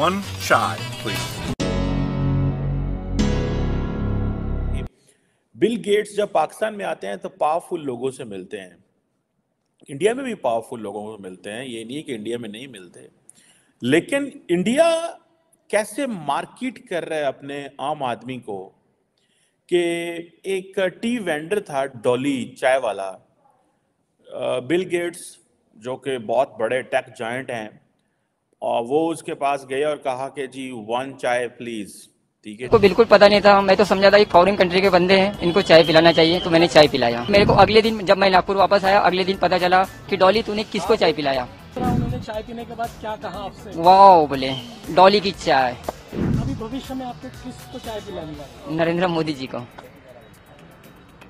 one chai, please. Bill Gates जब पाकिस्तान में आते हैं तो पावरफुल लोगों से मिलते हैं। इंडिया में भी पावरफुल लोगों से मिलते हैं, ये नहीं कि इंडिया में नहीं मिलते। लेकिन इंडिया कैसे मार्केट कर रहा है अपने आम आदमी को कि एक टी वेंडर था डॉली चाय वाला, बिल गेट्स जो कि बहुत बड़े टेक जायंट हैं, और वो उसके पास गए और कहा कि जी वन चाय प्लीज। ठीक है, को बिल्कुल पता नहीं था। मैं तो समझा था कि फॉरेन कंट्री के बंदे हैं, इनको चाय पिलाना चाहिए, तो मैंने चाय पिलाया। मेरे को अगले दिन जब मैं नागपुर वापस आया, अगले दिन पता चला कि डॉली तूने किसको चाय पिलाया। उन्होंने चाय पीने के बाद क्या कहा आपसे? वाह बोले, डॉली की चाय। अभी भविष्य में आपको किसको चाय पिलाएंगे? नरेंद्र मोदी जी को,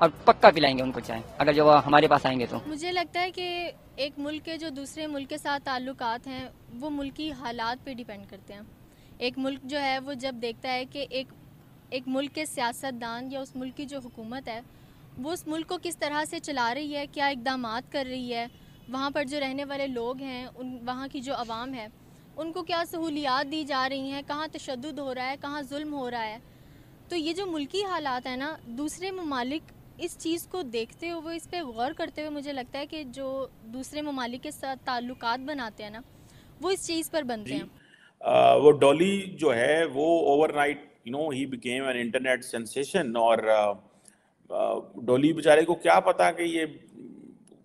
और पक्का पिलाएंगे उनको चाय अगर जो हमारे पास आएंगे तो। मुझे लगता है कि एक मुल्क के जो दूसरे मुल्क के साथ ताल्लुकात हैं वो मुल्की हालात पे डिपेंड करते हैं। एक मुल्क जो है वो जब देखता है कि एक मुल्क के सियासतदान या उस मुल्क की जो हुकूमत है वो उस मुल्क को किस तरह से चला रही है, क्या इक़दामात कर रही है, वहाँ पर जो रहने वाले लोग हैं वहाँ की जो आवाम है उनको क्या सहूलियात दी जा रही हैं, कहाँ तशद्दुद हो रहा है, कहाँ जुल्म हो रहा है। तो ये जो मुल्की हालात है ना, दूसरे ममालिक इस चीज़ को देखते हुए, इस पे गौर करते हुए मुझे लगता है कि जो दूसरे ममालिक के साथ ताल्लुकात बनाते हैं ना, वो इस चीज़ पर बनते हैं। वो डॉली जो है वो overnight he became an internet sensation. और डॉली बेचारे को क्या पता कि ये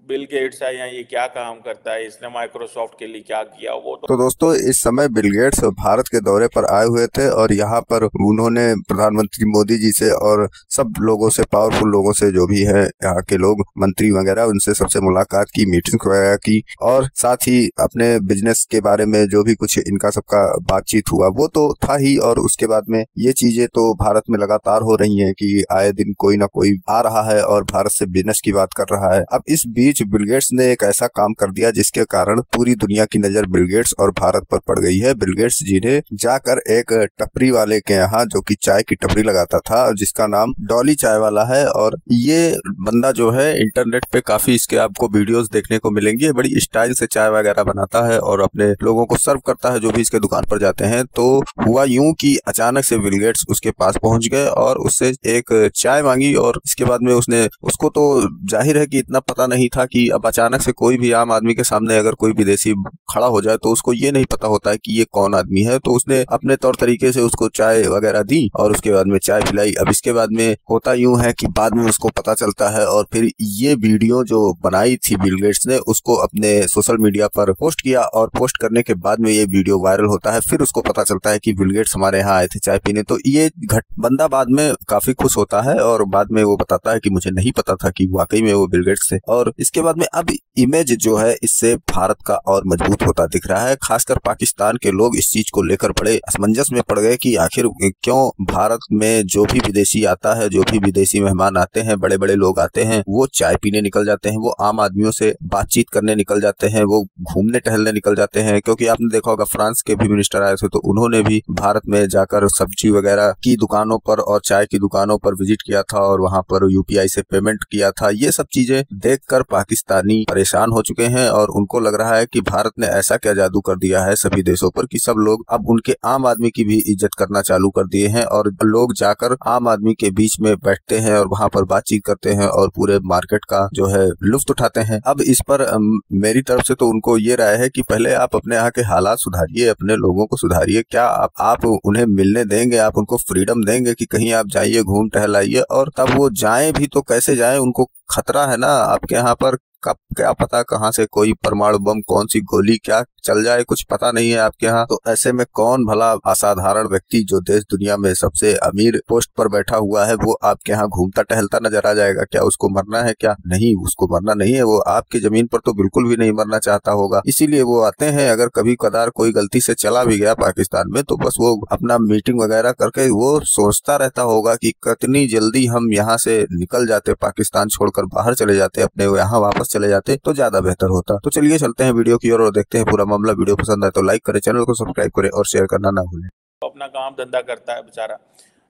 बिल गेट्स है या ये क्या काम करता है, इसने माइक्रोसॉफ्ट के लिए क्या किया। वो तो दोस्तों इस समय बिल गेट्स भारत के दौरे पर आए हुए थे और यहाँ पर उन्होंने प्रधानमंत्री मोदी जी से और सब लोगों से, पावरफुल लोगों से जो भी है यहाँ के लोग, मंत्री वगैरह, उनसे सबसे मुलाकात की, मीटिंग वगैरह की, और साथ ही अपने बिजनेस के बारे में जो भी कुछ इनका सबका बातचीत हुआ वो तो था ही। और उसके बाद में ये चीजें तो भारत में लगातार हो रही है कि आए दिन कोई ना कोई आ रहा है और भारत से बिजनेस की बात कर रहा है। अब इस बीच बिल गेट्स ने एक ऐसा काम कर दिया जिसके कारण पूरी दुनिया की नजर बिल गेट्स और भारत पर पड़ गई है। बिल गेट्स जी ने जाकर एक टपरी वाले के यहाँ, जो कि चाय की टपरी लगाता था, जिसका नाम डॉली चाय वाला है, और ये बंदा जो है इंटरनेट पे काफी इसके आपको वीडियोस देखने को मिलेंगे, बड़ी स्टाइल से चाय वगैरह बनाता है और अपने लोगों को सर्व करता है जो भी इसके दुकान पर जाते हैं। तो हुआ यूं कि अचानक से बिल गेट्स उसके पास पहुंच गए और उससे एक चाय मांगी, और इसके बाद में उसको तो जाहिर है कि इतना पता नहीं था कि अब अचानक से कोई भी आम आदमी के सामने अगर कोई विदेशी खड़ा हो जाए तो उसको ये नहीं पता होता है कि ये कौन आदमी है। तो उसने अपने तौर तरीके से उसको चाय वगैरह दी और उसके बाद में चाय पिलाई। अब इसके बाद में होता यूं है कि बाद में उसको पता चलता है, और फिर ये वीडियो जो बनाई थी बिल गेट्स ने उसको अपने सोशल मीडिया पर पोस्ट किया, और पोस्ट करने के बाद में ये वीडियो वायरल होता है। फिर उसको पता चलता है कि बिल गेट्स हमारे यहाँ आए थे चाय पीने। तो ये बंदा बाद में काफी खुश होता है और बाद में वो बताता है कि मुझे नहीं पता था कि वाकई में वो बिल गेट्स थे। और इसके बाद में अब इमेज जो है इससे भारत का और मजबूत होता दिख रहा है। खासकर पाकिस्तान के लोग इस चीज को लेकर बड़े असमंजस में पड़ गए कि आखिर क्यों भारत में जो भी विदेशी आता है, जो भी विदेशी मेहमान आते हैं, बड़े बड़े लोग आते हैं, वो चाय पीने निकल जाते हैं, वो आम आदमियों से बातचीत करने निकल जाते हैं, वो घूमने टहलने निकल जाते हैं। क्योंकि आपने देखा होगा फ्रांस के भी मिनिस्टर आए थे तो उन्होंने भी भारत में जाकर सब्जी वगैरह की दुकानों पर और चाय की दुकानों पर विजिट किया था और वहां पर यूपीआई से पेमेंट किया था। ये सब चीजें देखकर पाकिस्तानी परेशान हो चुके हैं और उनको लग रहा है कि भारत ने ऐसा क्या जादू कर दिया है सभी देशों पर कि सब लोग अब उनके आम आदमी की भी इज्जत करना चालू कर दिए हैं, और लोग जाकर आम आदमी के बीच में बैठते हैं और वहां पर बातचीत करते हैं और पूरे मार्केट का जो है लुत्फ उठाते हैं। अब इस पर मेरी तरफ से तो उनको ये राय है कि पहले आप अपने यहाँ के हालात सुधारिए, अपने लोगों को सुधारिए। क्या आप उन्हें मिलने देंगे, आप उनको फ्रीडम देंगे कि कहीं आप जाइए, घूम टहलाइए, और तब वो जाएं भी तो कैसे जाएं, उनको खतरा है ना आपके यहाँ पर। कब क्या पता कहाँ से कोई परमाणु बम, कौन सी गोली क्या चल जाए, कुछ पता नहीं है आपके यहाँ। तो ऐसे में कौन भला असाधारण व्यक्ति जो देश दुनिया में सबसे अमीर पोस्ट पर बैठा हुआ है वो आपके यहाँ घूमता टहलता नजर आ जाएगा? क्या उसको मरना है? क्या नहीं, उसको मरना नहीं है। वो आपकी जमीन पर तो बिल्कुल भी नहीं मरना चाहता होगा, इसीलिए वो आते हैं। अगर कभी कदार कोई गलती से चला भी गया पाकिस्तान में तो बस वो अपना मीटिंग वगैरह करके वो सोचता रहता होगा कि कितनी जल्दी हम यहाँ से निकल जाते, पाकिस्तान छोड़कर बाहर चले जाते, अपने यहाँ वापस चले जाते तो ज्यादा बेहतर होता। तो चलिए चलते हैं वीडियो की ओर और देखते हैं पूरा मामला। वीडियो पसंद आए तो लाइक करें, चैनल को सब्सक्राइब करें और शेयर करना ना भूलें। अपना काम धंधा करता है बेचारा,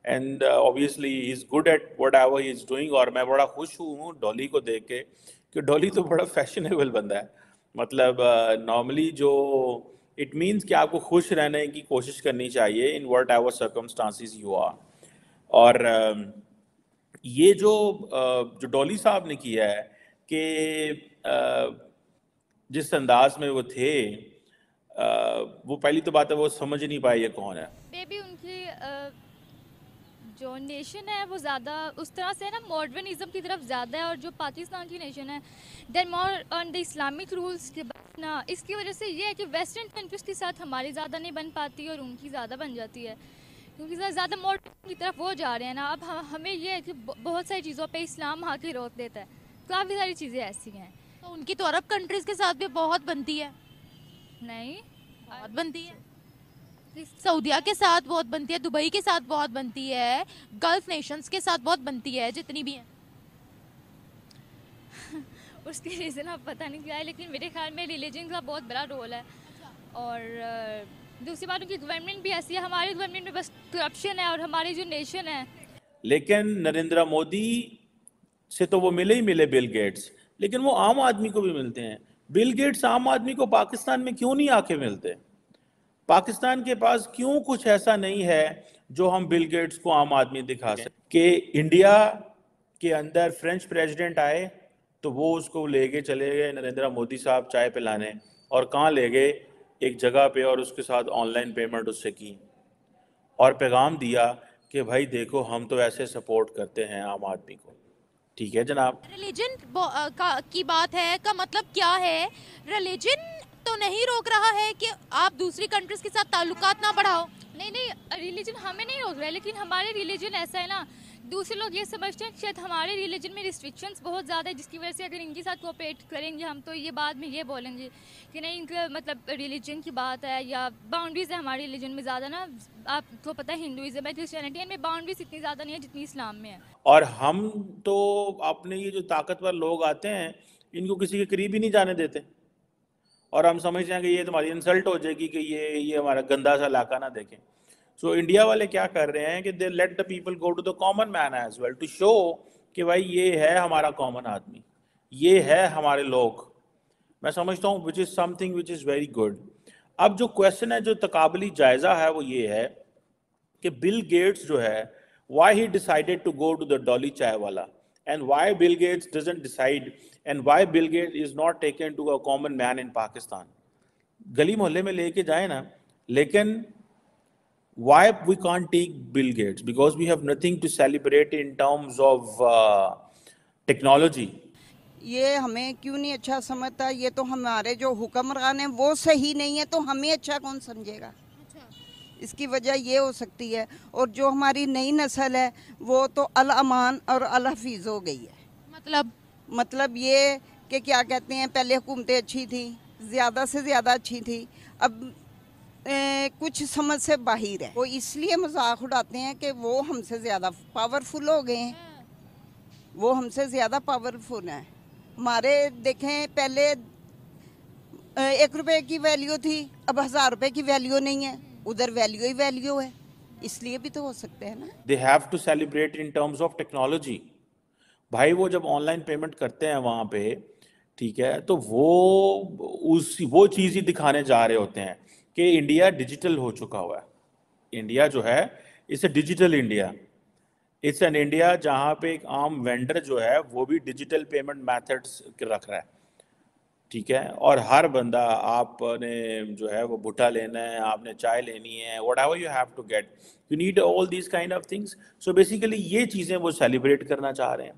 and obviously he is good at what ever he is doing. और मैं बड़ा खुश हूँ डॉली को देख के कि डॉली तो बड़ा फैशनेबल बंदा है। मतलब नॉर्मली जो इट मीन्स कि आपको खुश रहने की कोशिश करनी चाहिए in whatever circumstances you are. और ये जो डॉली साहब ने किया है कि जिस अंदाज में वो थे, वो पहली तो बात है वो समझ नहीं पाए ये कौन है। मे बी उनकी जो नेशन है वो ज़्यादा उस तरह से ना मॉडर्निज्म की तरफ ज़्यादा है, और जो पाकिस्तान की नेशन है there more on the Islamic rules के बाद ना, इसकी वजह से ये है कि वेस्टर्न कंट्रीज़ के साथ हमारी ज़्यादा नहीं बन पाती और उनकी ज़्यादा बन जाती है, क्योंकि ज़्यादा मॉडर्न की तरफ वो जा रहे हैं ना। अब हमें ये है कि बहुत सारी चीज़ों पे इस्लाम आके रोक देता है, काफ़ी सारी चीज़ें ऐसी हैं। तो उनकी तो अरब कंट्रीज़ के साथ भी बहुत बनती है। नहीं, बहुत बनती है, सऊदिया के साथ बहुत बनती है, दुबई के साथ बहुत बनती है, गल्फ नेशंस के साथ बहुत बनती है, जितनी भी हैं। उसकी रीज़न अब पता नहीं क्या है, लेकिन मेरे ख्याल में रिलीजन का बहुत बड़ा रोल है। और दूसरी बात, उनकी गवर्नमेंट भी ऐसी है, हमारी गवर्नमेंट में बस करप्शन है, और हमारी जो नेशन है। लेकिन नरेंद्र मोदी से तो वो मिले ही मिले बिल गेट्स, लेकिन वो आम आदमी को भी मिलते हैं। बिल गेट्स आम आदमी को पाकिस्तान में क्यों नहीं आके मिलते? पाकिस्तान के पास क्यों कुछ ऐसा नहीं है जो हम बिल गेट्स को आम आदमी दिखा सके? कि इंडिया के अंदर फ्रेंच प्रेसिडेंट आए तो वो उसको लेके चले गए नरेंद्र मोदी साहब चाय पिलाने, और कहाँ ले गए? एक जगह पे, और उसके साथ ऑनलाइन पेमेंट उससे की और पैगाम दिया कि भाई देखो हम तो ऐसे सपोर्ट करते हैं आम आदमी को। ठीक है जनाब। रिलीजन की बात है का मतलब क्या है? रिलीजन तो नहीं रोक रहा है कि आप दूसरी कंट्रीज के साथ ताल्लुकात ना बढ़ाओ। नहीं, रिलीजन हमें नहीं रोक रहा है, लेकिन हमारे रिलीजन ऐसा है ना, दूसरे लोग ये समझते हैं कि शायद हमारे रिलीजन में रिस्ट्रिक्शंस बहुत ज़्यादा है, जिसकी वजह से अगर इनके साथ कोऑपरेट करेंगे हम तो ये बाद में ये बोलेंगे कि नहीं, इनका मतलब रिलीजन की बात है या बाउंड्रीज़ है हमारे रिलीजन में ज़्यादा ना। आपको पता है हिंदुइज्म है, क्रिश्चियनिटी में बाउंड्रीज इतनी ज़्यादा नहीं है जितनी इस्लाम में है। और हम तो अपने ये जो ताकतवर लोग आते हैं इनको किसी के करीब ही नहीं जाने देते, और हम समझते हैं कि ये तुम्हारी इंसल्ट हो जाएगी कि ये हमारा गंदा सा इलाका ना देखें। सो इंडिया वाले क्या कर रहे हैं कि they let the people go to the common man as well to show कि भाई ये है हमारा कॉमन आदमी, ये है हमारे लोग। मैं समझता हूँ which is something which is very good. अब जो क्वेश्चन है, जो तकाबली जायज़ा है, वो ये है कि बिल गेट्स जो है, why he decided to go to the Dolly Chai wala, and why Bill Gates doesn't decide, and why Bill Gates is not taken to a common man in Pakistan. गली मोहल्ले में लेके जाए ना, लेकिन why we can't take Bill Gates? Because we have nothing to celebrate in terms of technology. ये हमें क्यों नहीं अच्छा समझता? ये तो हमारे जो हुक्मरान हैं वो सही नहीं है, तो हमें अच्छा कौन समझेगा? इसकी वजह ये हो सकती है। और जो हमारी नई नस्ल है वो तो अल अमान और अल हफीज़ हो गई है। मतलब ये कि क्या कहते हैं, पहले हुकूमतें अच्छी थी, ज़्यादा से ज़्यादा अच्छी थी, अब कुछ समझ से बाहर है। वो इसलिए मजाक उड़ाते हैं कि वो हमसे ज़्यादा पावरफुल हो गए हैं, वो हमसे ज़्यादा पावरफुल हैं। हमारे देखें, पहले 1 रुपए की वैल्यू थी, अब 1000 रुपए की वैल्यू नहीं है, उधर वैल्यू ही वैल्यू है। इसलिए भी तो हो सकते हैं ना। They have to celebrate in terms of technology. भाई वो जब ऑनलाइन पेमेंट करते हैं वहाँ पे, ठीक है, तो वो चीज़ ही दिखाने जा रहे होते हैं कि इंडिया डिजिटल हो चुका हुआ है। इंडिया जो है, it's a digital India, it's an India जहाँ पे एक आम वेंडर जो है वो भी डिजिटल पेमेंट मेथड्स रख रहा है। ठीक है, और हर बंदा, आपने जो है वो भुट्टा लेना है, आपने चाय लेनी है, whatever you have to get, you need all these kind of things. So basically ये चीज़ें वो सेलिब्रेट करना चाह रहे हैं।